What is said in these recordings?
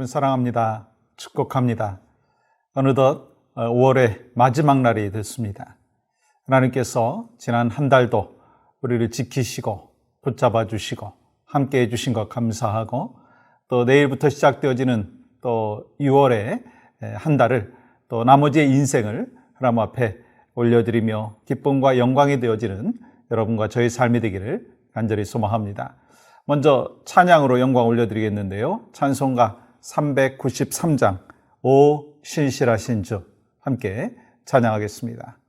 여러분 사랑합니다. 축복합니다. 어느덧 5월의 마지막 날이 됐습니다. 하나님께서 지난 한 달도 우리를 지키시고 붙잡아 주시고 함께 해주신 것 감사하고, 또 내일부터 시작되어지는 또 6월의 한 달을, 또 나머지의 인생을 하나님 앞에 올려드리며 기쁨과 영광이 되어지는 여러분과 저의 삶이 되기를 간절히 소망합니다. 먼저 찬양으로 영광 올려드리겠는데요, 찬송가 393장 오 신실하신 주 함께 찬양하겠습니다.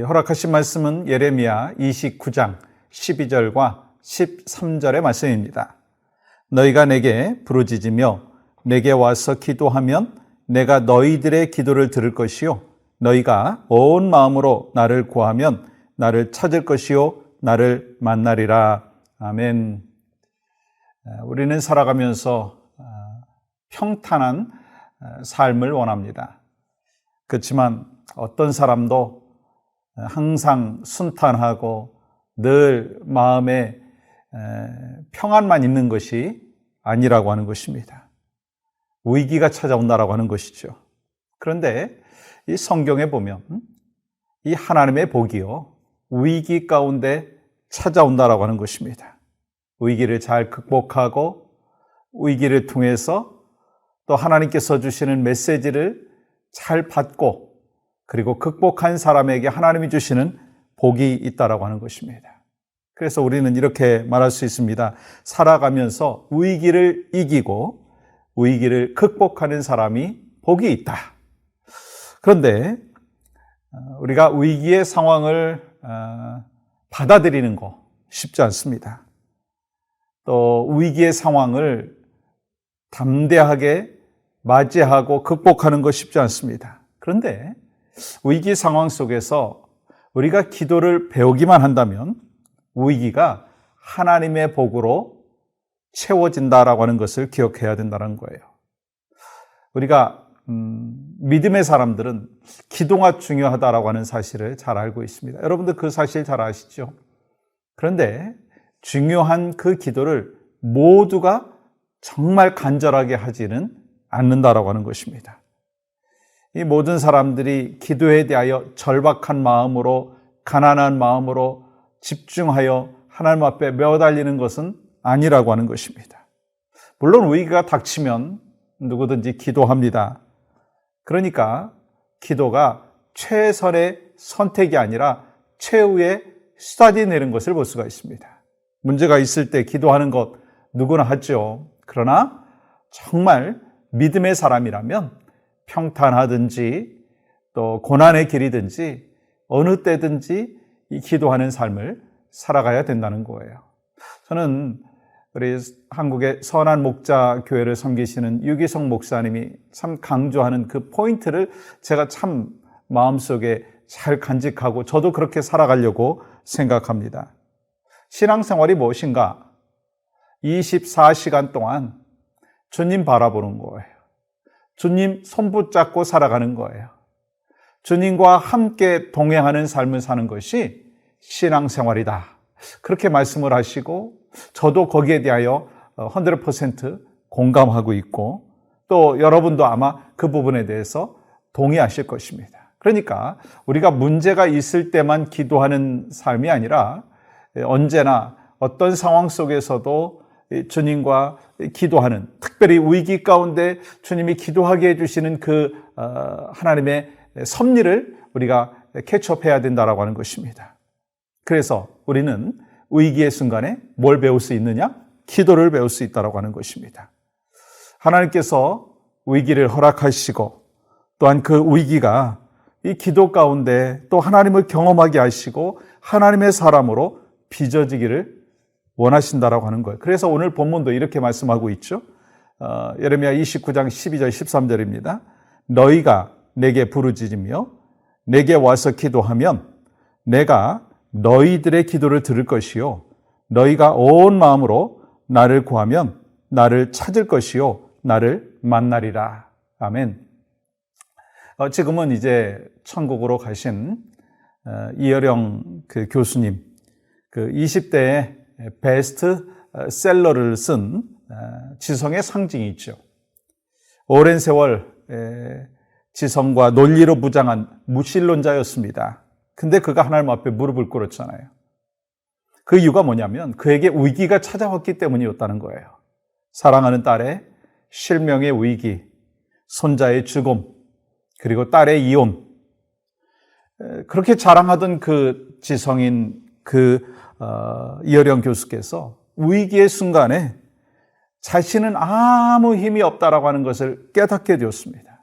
허락하신 말씀은 예레미야 29장 12절과 13절의 말씀입니다. 너희가 내게 부르짖으며 내게 와서 기도하면 내가 너희들의 기도를 들을 것이요 너희가 온 마음으로 나를 구하면 나를 찾을 것이요 나를 만나리라. 아멘. 우리는 살아가면서 평탄한 삶을 원합니다. 그렇지만 어떤 사람도 항상 순탄하고 늘 마음에 평안만 있는 것이 아니라고 하는 것입니다. 위기가 찾아온다라고 하는 것이죠. 그런데 이 성경에 보면 이 하나님의 복이요 위기 가운데 찾아온다라고 하는 것입니다. 위기를 잘 극복하고 위기를 통해서 또 하나님께서 주시는 메시지를 잘 받고 그리고 극복한 사람에게 하나님이 주시는 복이 있다라고 하는 것입니다. 그래서 우리는 이렇게 말할 수 있습니다. 살아가면서 위기를 이기고 위기를 극복하는 사람이 복이 있다. 그런데 우리가 위기의 상황을 받아들이는 거 쉽지 않습니다. 또 위기의 상황을 담대하게 맞이하고 극복하는 거 쉽지 않습니다. 그런데 위기 상황 속에서 우리가 기도를 배우기만 한다면 위기가 하나님의 복으로 채워진다라고 하는 것을 기억해야 된다는 거예요. 우리가 믿음의 사람들은 기도가 중요하다라고 하는 사실을 잘 알고 있습니다. 여러분들 그 사실 잘 아시죠? 그런데 중요한 그 기도를 모두가 정말 간절하게 하지는 않는다라고 하는 것입니다. 이 모든 사람들이 기도에 대하여 절박한 마음으로, 가난한 마음으로 집중하여 하나님 앞에 매어달리는 것은 아니라고 하는 것입니다. 물론 위기가 닥치면 누구든지 기도합니다. 그러니까 기도가 최선의 선택이 아니라 최후의 수단이 되는 것을 볼 수가 있습니다. 문제가 있을 때 기도하는 것 누구나 하죠. 그러나 정말 믿음의 사람이라면 평탄하든지 또 고난의 길이든지 어느 때든지 이 기도하는 삶을 살아가야 된다는 거예요. 저는 우리 한국의 선한 목자 교회를 섬기시는 유기성 목사님이 참 강조하는 그 포인트를 제가 참 마음속에 잘 간직하고 저도 그렇게 살아가려고 생각합니다. 신앙생활이 무엇인가? 24시간 동안 주님 바라보는 거예요. 주님 손 붙잡고 살아가는 거예요. 주님과 함께 동행하는 삶을 사는 것이 신앙생활이다. 그렇게 말씀을 하시고 저도 거기에 대하여 100% 공감하고 있고 또 여러분도 아마 그 부분에 대해서 동의하실 것입니다. 그러니까 우리가 문제가 있을 때만 기도하는 삶이 아니라 언제나 어떤 상황 속에서도 주님과 기도하는, 특별히 위기 가운데 주님이 기도하게 해주시는 그 하나님의 섭리를 우리가 캐치업해야 된다라고 하는 것입니다. 그래서 우리는 위기의 순간에 뭘 배울 수 있느냐? 기도를 배울 수 있다라고 하는 것입니다. 하나님께서 위기를 허락하시고 또한 그 위기가 이 기도 가운데 또 하나님을 경험하게 하시고 하나님의 사람으로 빚어지기를 원하신다라고 하는 거예요. 그래서 오늘 본문도 이렇게 말씀하고 있죠. 예레미야 29장 12절 13절입니다. 너희가 내게 부르짖으며 내게 와서 기도하면 내가 너희들의 기도를 들을 것이요 너희가 온 마음으로 나를 구하면 나를 찾을 것이요 나를 만나리라. 아멘. 지금은 이제 천국으로 가신 이어령 그 교수님, 그 20대에 베스트셀러를 쓴 지성의 상징이 있죠. 오랜 세월 지성과 논리로 무장한 무신론자였습니다. 근데 그가 하나님 앞에 무릎을 꿇었잖아요. 그 이유가 뭐냐면 그에게 위기가 찾아왔기 때문이었다는 거예요. 사랑하는 딸의 실명의 위기, 손자의 죽음, 그리고 딸의 이혼. 그렇게 자랑하던 그 지성인 이어령 교수께서 위기의 순간에 자신은 아무 힘이 없다라고 하는 것을 깨닫게 되었습니다.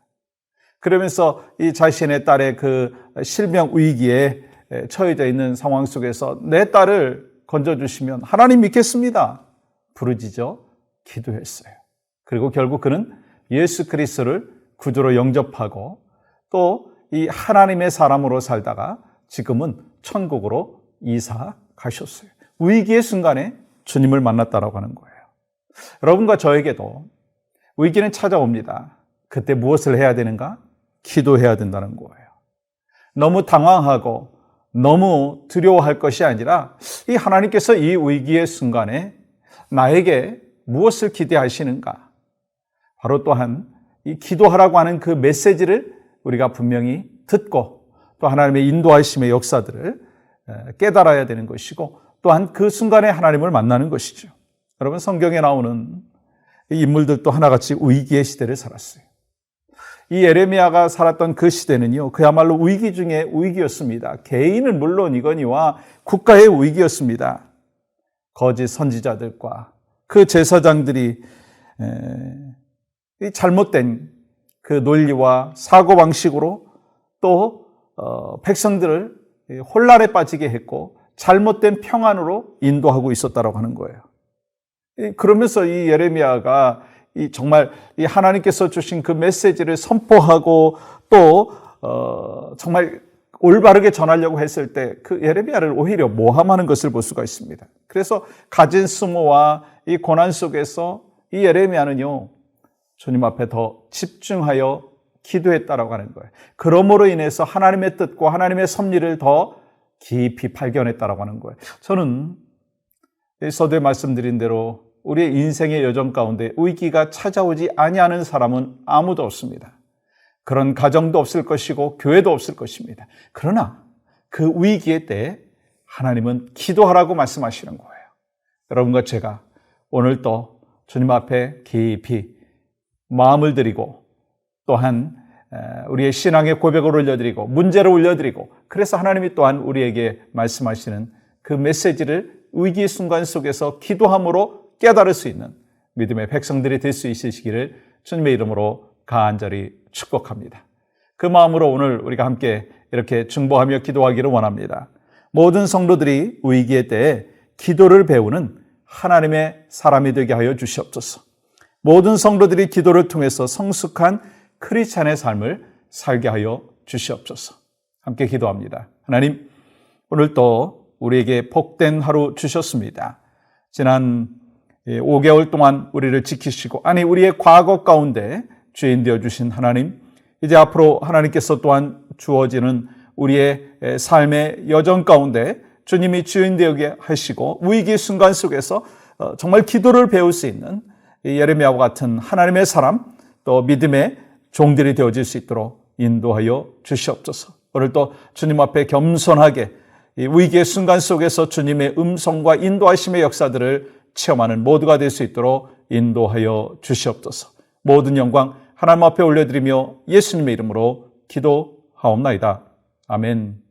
그러면서 이 자신의 딸의 그 실명 위기에 처해져 있는 상황 속에서 내 딸을 건져주시면 하나님 믿겠습니다. 부르짖어 기도했어요. 그리고 결국 그는 예수 그리스도를 구주로 영접하고 또 이 하나님의 사람으로 살다가 지금은 천국으로 이사 가셨어요. 위기의 순간에 주님을 만났다라고 하는 거예요. 여러분과 저에게도 위기는 찾아옵니다. 그때 무엇을 해야 되는가? 기도해야 된다는 거예요. 너무 당황하고 너무 두려워할 것이 아니라 이 하나님께서 이 위기의 순간에 나에게 무엇을 기대하시는가? 바로 또한 이 기도하라고 하는 그 메시지를 우리가 분명히 듣고 또 하나님의 인도하심의 역사들을 깨달아야 되는 것이고 또한 그 순간에 하나님을 만나는 것이죠. 여러분 성경에 나오는 이 인물들도 하나같이 위기의 시대를 살았어요. 이 예레미야가 살았던 그 시대는요, 그야말로 위기 중에 위기였습니다. 개인은 물론이거니와 국가의 위기였습니다. 거짓 선지자들과 그 제사장들이 잘못된 그 논리와 사고방식으로 또 백성들을 혼란에 빠지게 했고 잘못된 평안으로 인도하고 있었다고 하는 거예요. 그러면서 이 예레미야가 정말 이 하나님께서 주신 그 메시지를 선포하고 또 정말 올바르게 전하려고 했을 때 그 예레미야를 오히려 모함하는 것을 볼 수가 있습니다. 그래서 가진 수모와 이 고난 속에서 이 예레미야는요 주님 앞에 더 집중하여 기도했다라고 하는 거예요. 그러므로 인해서 하나님의 뜻과 하나님의 섭리를 더 깊이 발견했다라고 하는 거예요. 저는 서두에 말씀드린 대로 우리의 인생의 여정 가운데 위기가 찾아오지 아니하는 사람은 아무도 없습니다. 그런 가정도 없을 것이고 교회도 없을 것입니다. 그러나 그 위기의 때에 하나님은 기도하라고 말씀하시는 거예요. 여러분과 제가 오늘 또 주님 앞에 깊이 마음을 드리고 또한 우리의 신앙의 고백을 올려드리고 문제를 올려드리고 그래서 하나님이 또한 우리에게 말씀하시는 그 메시지를 위기의 순간 속에서 기도함으로 깨달을 수 있는 믿음의 백성들이 될 수 있으시기를 주님의 이름으로 간절히 축복합니다. 그 마음으로 오늘 우리가 함께 이렇게 중보하며 기도하기를 원합니다. 모든 성도들이 위기의 때에 기도를 배우는 하나님의 사람이 되게 하여 주시옵소서. 모든 성도들이 기도를 통해서 성숙한 크리스찬의 삶을 살게 하여 주시옵소서. 함께 기도합니다. 하나님, 오늘 또 우리에게 복된 하루 주셨습니다. 지난 5개월 동안 우리를 지키시고 우리의 과거 가운데 주인 되어주신 하나님, 이제 앞으로 하나님께서 또한 주어지는 우리의 삶의 여정 가운데 주님이 주인 되게 하시고 위기 순간 속에서 정말 기도를 배울 수 있는 예레미야와 같은 하나님의 사람 또 믿음의 종들이 되어질 수 있도록 인도하여 주시옵소서. 오늘 또 주님 앞에 겸손하게 이 위기의 순간 속에서 주님의 음성과 인도하심의 역사들을 체험하는 모두가 될 수 있도록 인도하여 주시옵소서. 모든 영광 하나님 앞에 올려드리며 예수님의 이름으로 기도하옵나이다. 아멘.